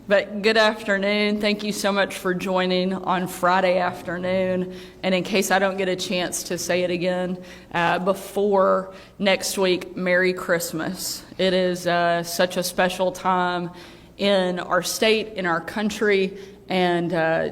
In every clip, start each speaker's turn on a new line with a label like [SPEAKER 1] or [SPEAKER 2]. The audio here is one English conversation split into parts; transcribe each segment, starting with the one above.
[SPEAKER 1] But good afternoon. Thank you so much for joining on Friday afternoon. And in case I don't get a chance to say it again, before next week, Merry Christmas. It is such a special time in our state, in our country, and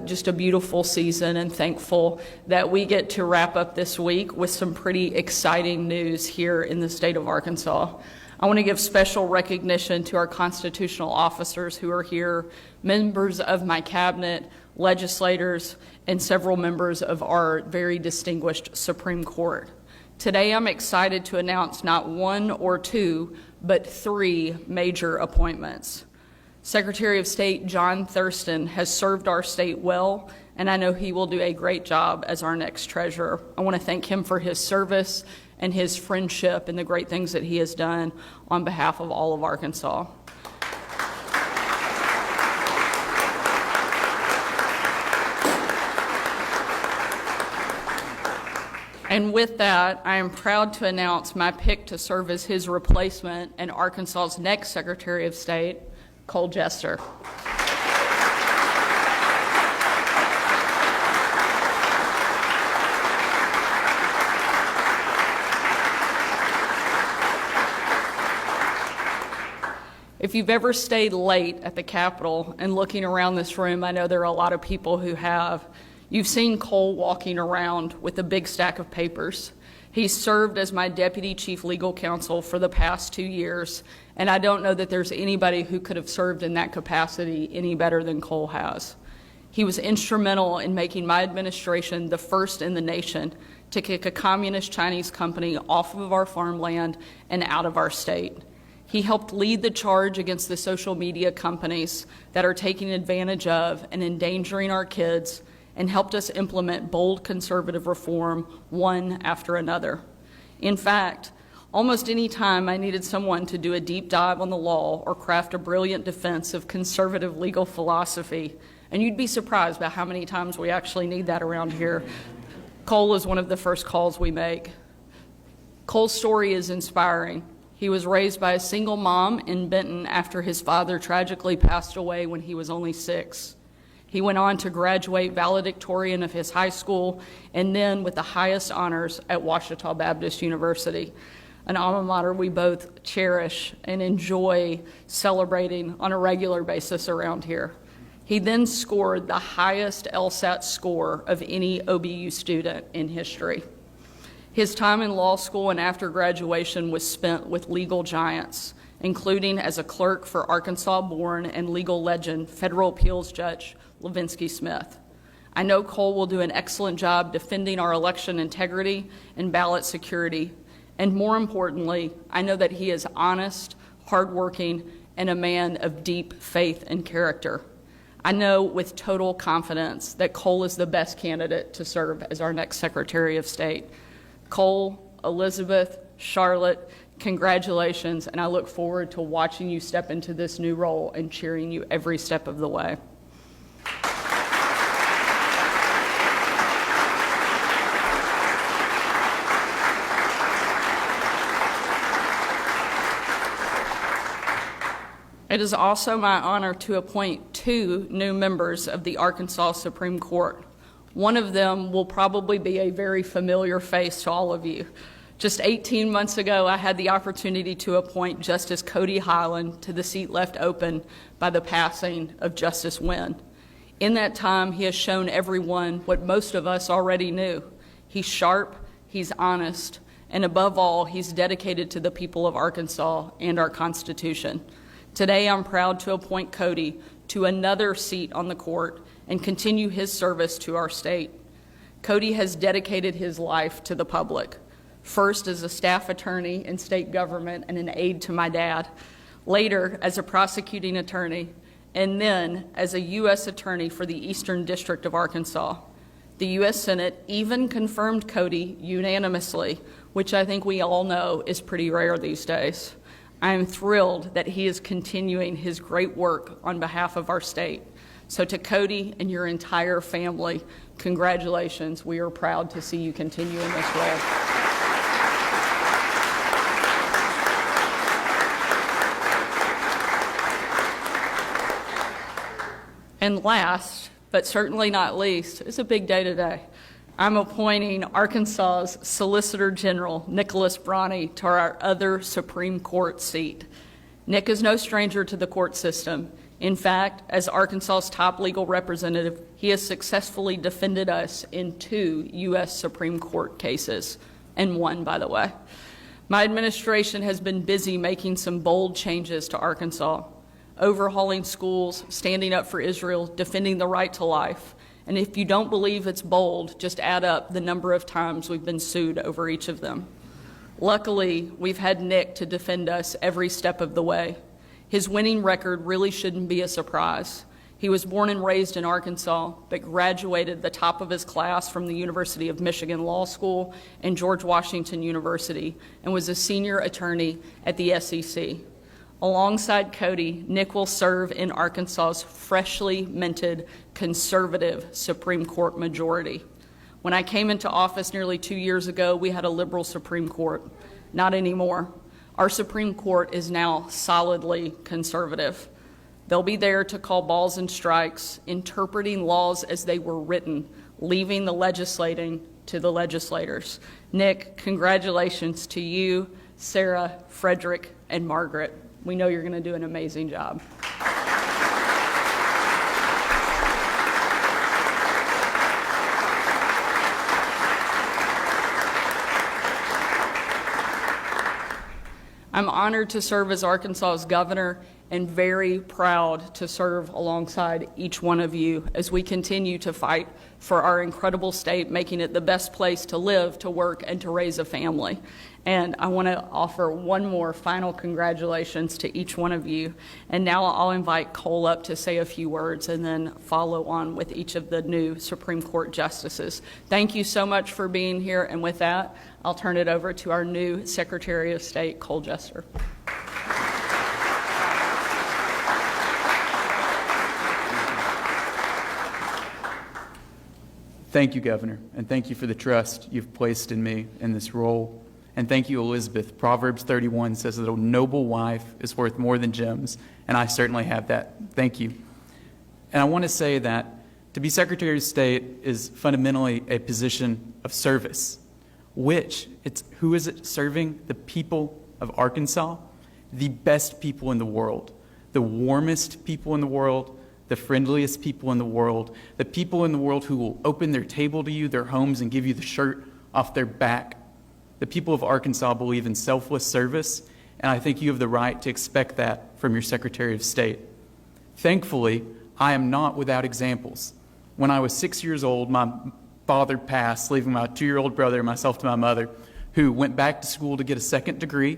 [SPEAKER 1] just a beautiful season, and thankful that we get to wrap up this week with some pretty exciting news here in the state of Arkansas. I want to give special recognition to our constitutional officers who are here, members of my cabinet, legislators, and several members of our very distinguished Supreme Court. Today, I'm excited to announce not one or two, but three major appointments. Secretary of State John Thurston has served our state well, and I know he will do a great job as our next treasurer. I want to thank him for his service and his friendship and the great things that he has done on behalf of all of Arkansas. And with that, I am proud to announce my pick to serve as his replacement and Arkansas's next Secretary of State, Cole Jester. If you've ever stayed late at the Capitol and looking around this room, I know there are a lot of people who have. You've seen Cole walking around with a big stack of papers. He's served as my Deputy Chief Legal Counsel for the past 2 years, and I don't know that there's anybody who could have served in that capacity any better than Cole has. He was instrumental in making my administration the first in the nation to kick a communist Chinese company off of our farmland and out of our state. He helped lead the charge against the social media companies that are taking advantage of and endangering our kids, and helped us implement bold conservative reform one after another. In fact, almost any time I needed someone to do a deep dive on the law or craft a brilliant defense of conservative legal philosophy, and you'd be surprised by how many times we actually need that around here, Cole is one of the first calls we make. Cole's story is inspiring. He was raised by a single mom in Benton after his father tragically passed away when he was only 6. He went on to graduate valedictorian of his high school and then with the highest honors at Ouachita Baptist University, an alma mater we both cherish and enjoy celebrating on a regular basis around here. He then scored the highest LSAT score of any OBU student in history. His time in law school and after graduation was spent with legal giants, including as a clerk for Arkansas-born and legal legend, federal appeals judge Levinsky Smith. I know Cole will do an excellent job defending our election integrity and ballot security. And more importantly, I know that he is honest, hardworking, and a man of deep faith and character. I know with total confidence that Cole is the best candidate to serve as our next Secretary of State. Cole, Elizabeth, Charlotte, congratulations, and I look forward to watching you step into this new role and cheering you every step of the way. It is also my honor to appoint 2 new members of the Arkansas Supreme Court. One of them will probably be a very familiar face to all of you. Just 18 months ago, I had the opportunity to appoint Justice Cody Highland to the seat left open by the passing of Justice Wynn. In that time, he has shown everyone what most of us already knew. He's sharp, he's honest, and above all, he's dedicated to the people of Arkansas and our Constitution. Today, I'm proud to appoint Cody to another seat on the court and continue his service to our state. Cody has dedicated his life to the public, first as a staff attorney in state government and an aide to my dad, later as a prosecuting attorney, and then as a U.S. attorney for the Eastern District of Arkansas. The U.S. Senate even confirmed Cody unanimously, which I think we all know is pretty rare these days. I am thrilled that he is continuing his great work on behalf of our state. So to Cody and your entire family, congratulations. We are proud to see you continue in this role. And last, but certainly not least, it's a big day today. I'm appointing Arkansas's Solicitor General, Nicholas Bronny, to our other Supreme Court seat. Nick is no stranger to the court system. In fact, as Arkansas's top legal representative, he has successfully defended us in 2 U.S. Supreme Court cases, and won, by the way. My administration has been busy making some bold changes to Arkansas, overhauling schools, standing up for Israel, defending the right to life. And if you don't believe it's bold, just add up the number of times we've been sued over each of them. Luckily, we've had Nick to defend us every step of the way. His winning record really shouldn't be a surprise. He was born and raised in Arkansas, but graduated the top of his class from the University of Michigan Law School and George Washington University, and was a senior attorney at the SEC. Alongside Cody, Nick will serve in Arkansas's freshly minted conservative Supreme Court majority. When I came into office nearly 2 years ago, we had a liberal Supreme Court. Not anymore. Our Supreme Court is now solidly conservative. They'll be there to call balls and strikes, interpreting laws as they were written, leaving the legislating to the legislators. Nick, congratulations to you, Sarah, Frederick, and Margaret. We know you're going to do an amazing job. I'm honored to serve as Arkansas's governor and very proud to serve alongside each one of you as we continue to fight for our incredible state, making it the best place to live, to work, and to raise a family. And I want to offer one more final congratulations to each one of you. And now I'll invite Cole up to say a few words and then follow on with each of the new Supreme Court justices. Thank you so much for being here. And with that, I'll turn it over to our new Secretary of State, Cole Jester.
[SPEAKER 2] Thank you, Governor, and thank you for the trust you've placed in me in this role. And thank you, Elizabeth. Proverbs 31 says that a noble wife is worth more than gems, and I certainly have that. Thank you. And I want to say that to be Secretary of State is fundamentally a position of service, who is it serving? The people of Arkansas, the best people in the world, the warmest people in the world, the friendliest people in the world, the people in the world who will open their table to you, their homes, and give you the shirt off their back. The people of Arkansas believe in selfless service, and I think you have the right to expect that from your Secretary of State. Thankfully, I am not without examples. When I was 6 years old, my father passed, leaving my 2-year-old brother and myself to my mother, who went back to school to get a second degree,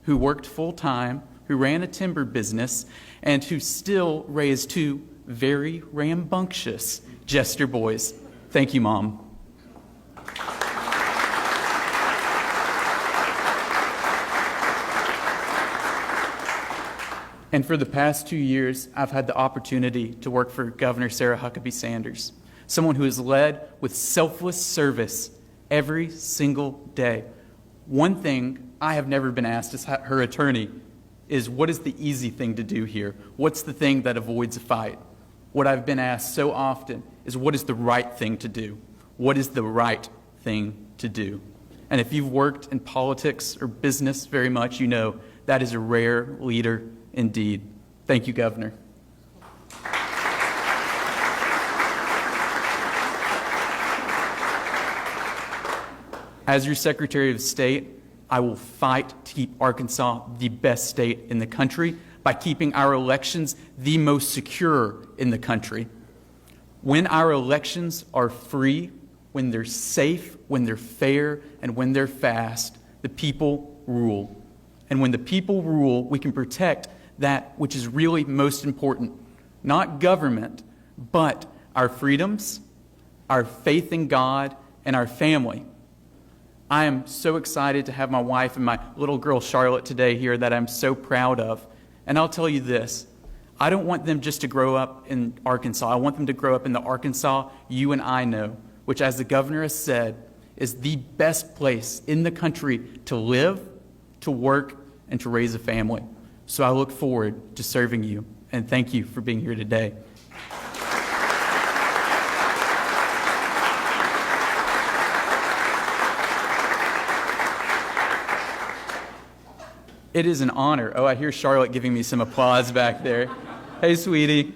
[SPEAKER 2] who worked full-time, who ran a timber business, and who still raised 2 very rambunctious Jester boys. Thank you, Mom. And for the past 2 years, I've had the opportunity to work for Governor Sarah Huckabee Sanders, someone who has led with selfless service every single day. One thing I have never been asked as her attorney is, what is the easy thing to do here? What's the thing that avoids a fight? What I've been asked so often is, what is the right thing to do? What is the right thing to do? And if you've worked in politics or business very much, you know that is a rare leader indeed. Thank you, Governor. As your Secretary of State, I will fight to keep Arkansas the best state in the country by keeping our elections the most secure in the country. When our elections are free, when they're safe, when they're fair, and when they're fast, the people rule. And when the people rule, we can protect that which is really most important, not government, but our freedoms, our faith in God, and our family. I am so excited to have my wife and my little girl Charlotte today here that I'm so proud of. And I'll tell you this, I don't want them just to grow up in Arkansas. I want them to grow up in the Arkansas you and I know, which, as the governor has said, is the best place in the country to live, to work, and to raise a family. So I look forward to serving you, and thank you for being here today. It is an honor. Oh, I hear Charlotte giving me some applause back there. Hey, sweetie.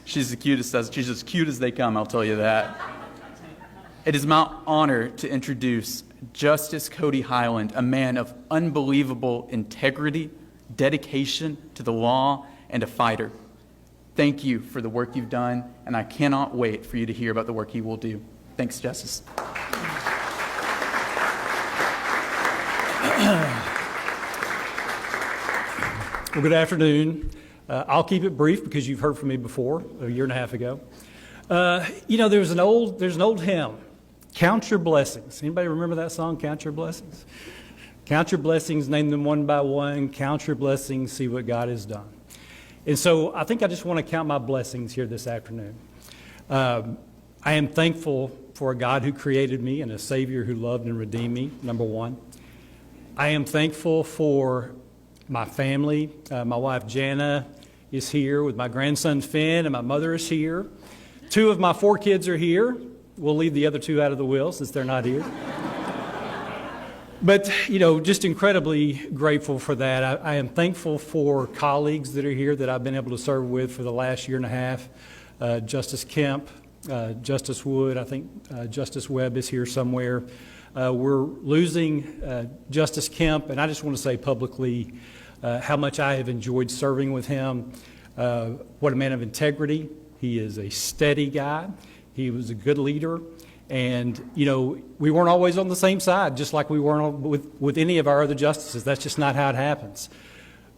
[SPEAKER 2] She's as cute as they come, I'll tell you that. It is my honor to introduce Justice Cody Highland, a man of unbelievable integrity, dedication to the law, and a fighter. Thank you for the work you've done, and I cannot wait for you to hear about the work he will do. Thanks, Justice.
[SPEAKER 3] Well, good afternoon. I'll keep it brief because you've heard from me before, a year and a half ago. There's an old hymn, Count Your Blessings. Anybody remember that song, Count Your Blessings? Count your blessings, name them one by one. Count your blessings, see what God has done. And so I think I just want to count my blessings here this afternoon. I am thankful for a God who created me and a Savior who loved and redeemed me, number one. I am thankful for my family. My wife Jana is here with my grandson Finn, and my mother is here. 2 of my 4 kids are here. We'll leave the other 2 out of the will since they're not here. But, just incredibly grateful for that. I am thankful for colleagues that are here that I've been able to serve with for the last year and a half. Justice Kemp, Justice Wood, I think Justice Webb is here somewhere. We're losing Justice Kemp, and I just want to say publicly how much I have enjoyed serving with him. What a man of integrity. He is a steady guy. He was a good leader. And, we weren't always on the same side, just like we weren't with any of our other justices. That's just not how it happens.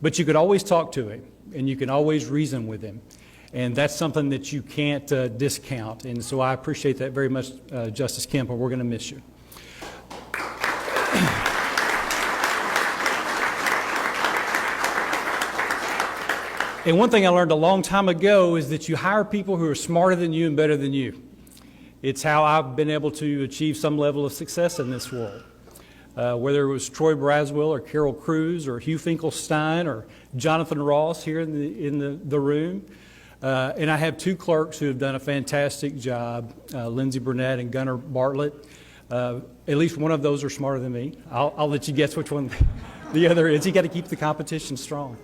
[SPEAKER 3] But you could always talk to him, and you can always reason with him. And that's something that you can't discount. And so I appreciate that very much, Justice Kemp, and we're going to miss you. And one thing I learned a long time ago is that you hire people who are smarter than you and better than you. It's how I've been able to achieve some level of success in this world. Whether it was Troy Braswell or Carol Cruz or Hugh Finkelstein or Jonathan Ross here in the room. And I have 2 clerks who have done a fantastic job, Lindsay Burnett and Gunnar Bartlett. At least one of those are smarter than me. I'll let you guess which one the other is. You got to keep the competition strong.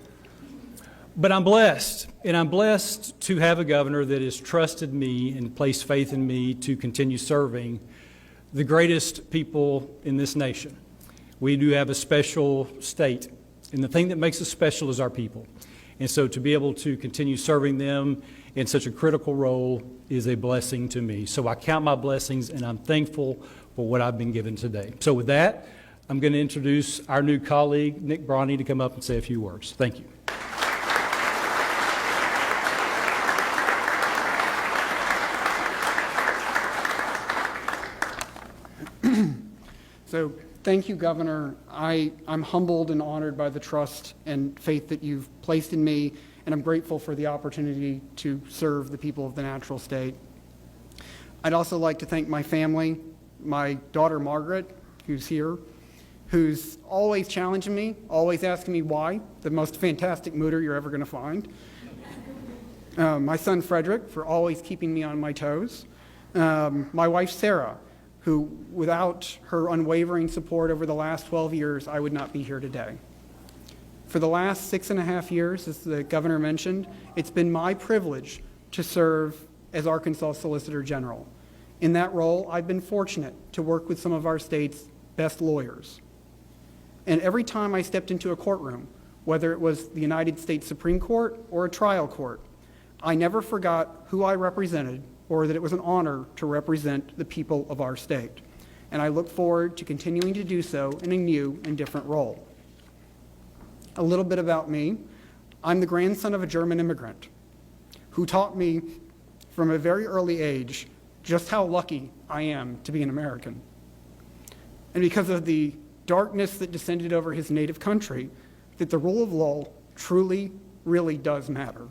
[SPEAKER 3] But I'm blessed, and I'm blessed to have a governor that has trusted me and placed faith in me to continue serving the greatest people in this nation. We do have a special state, and the thing that makes us special is our people. And so to be able to continue serving them in such a critical role is a blessing to me. So I count my blessings, and I'm thankful for what I've been given today. So with that, I'm going to introduce our new colleague, Nick Bronny, to come up and say a few words. Thank you.
[SPEAKER 4] So thank you, Governor. I'm humbled and honored by the trust and faith that you've placed in me, and I'm grateful for the opportunity to serve the people of the natural state. I'd also like to thank my family, my daughter Margaret, who's here, who's always challenging me, always asking me why, the most fantastic mooder you're ever going to find. My son Frederick, for always keeping me on my toes. My wife Sarah, who, without her unwavering support over the last 12 years, I would not be here today. For the last 6.5 years, as the governor mentioned, it's been my privilege to serve as Arkansas Solicitor General. In that role, I've been fortunate to work with some of our state's best lawyers. And every time I stepped into a courtroom, whether it was the United States Supreme Court or a trial court, I never forgot who I represented or that it was an honor to represent the people of our state. And I look forward to continuing to do so in a new and different role. A little bit about me. I'm the grandson of a German immigrant who taught me from a very early age just how lucky I am to be an American. And because of the darkness that descended over his native country, that the rule of law truly, really does matter.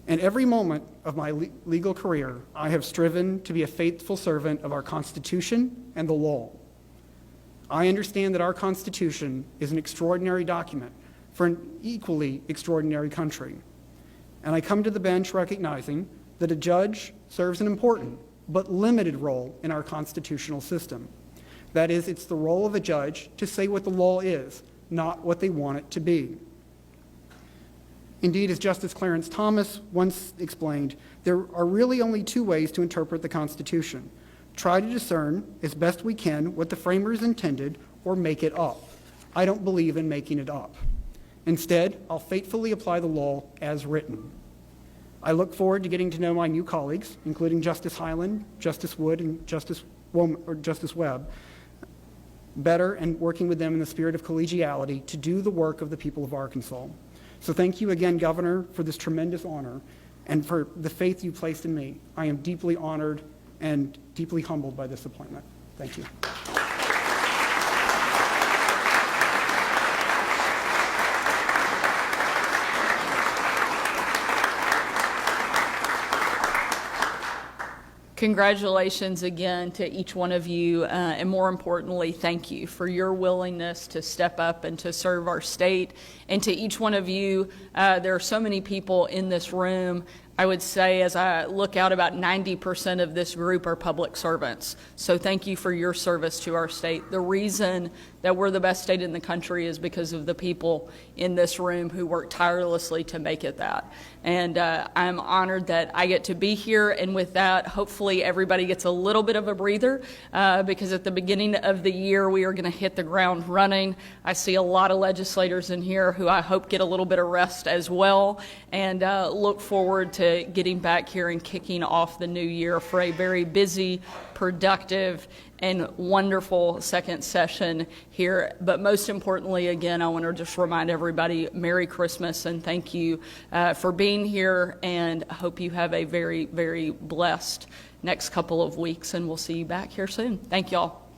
[SPEAKER 4] And every moment of my legal career, I have striven to be a faithful servant of our Constitution and the law. I understand that our Constitution is an extraordinary document for an equally extraordinary country. And I come to the bench recognizing that a judge serves an important but limited role in our constitutional system. That is, it's the role of a judge to say what the law is, not what they want it to be. Indeed, as Justice Clarence Thomas once explained, there are really only two ways to interpret the Constitution: try to discern, as best we can, what the framers intended, or make it up. I don't believe in making it up. Instead, I'll faithfully apply the law as written. I look forward to getting to know my new colleagues, including Justice Hyland, Justice Wood, and Justice Webb, better, and working with them in the spirit of collegiality to do the work of the people of Arkansas. So thank you again, Governor, for this tremendous honor and for the faith you placed in me. I am deeply honored and deeply humbled by this appointment. Thank you.
[SPEAKER 1] Congratulations again to each one of you, and more importantly, thank you for your willingness to step up and to serve our state. And to each one of you, there are so many people in this room. I would say, as I look out, about 90% of this group are public servants. So thank you for your service to our state. The reason that we're the best state in the country is because of the people in this room who work tirelessly to make it that. And I'm honored that I get to be here. And with that, hopefully everybody gets a little bit of a breather, because at the beginning of the year, we are going to hit the ground running. I see a lot of legislators in here who I hope get a little bit of rest as well, and look forward to getting back here and kicking off the new year for a very busy, productive, and wonderful second session here. But most importantly, again, I want to just remind everybody, Merry Christmas, and thank you for being here, and I hope you have a very, very blessed next couple of weeks, and we'll see you back here soon. Thank y'all.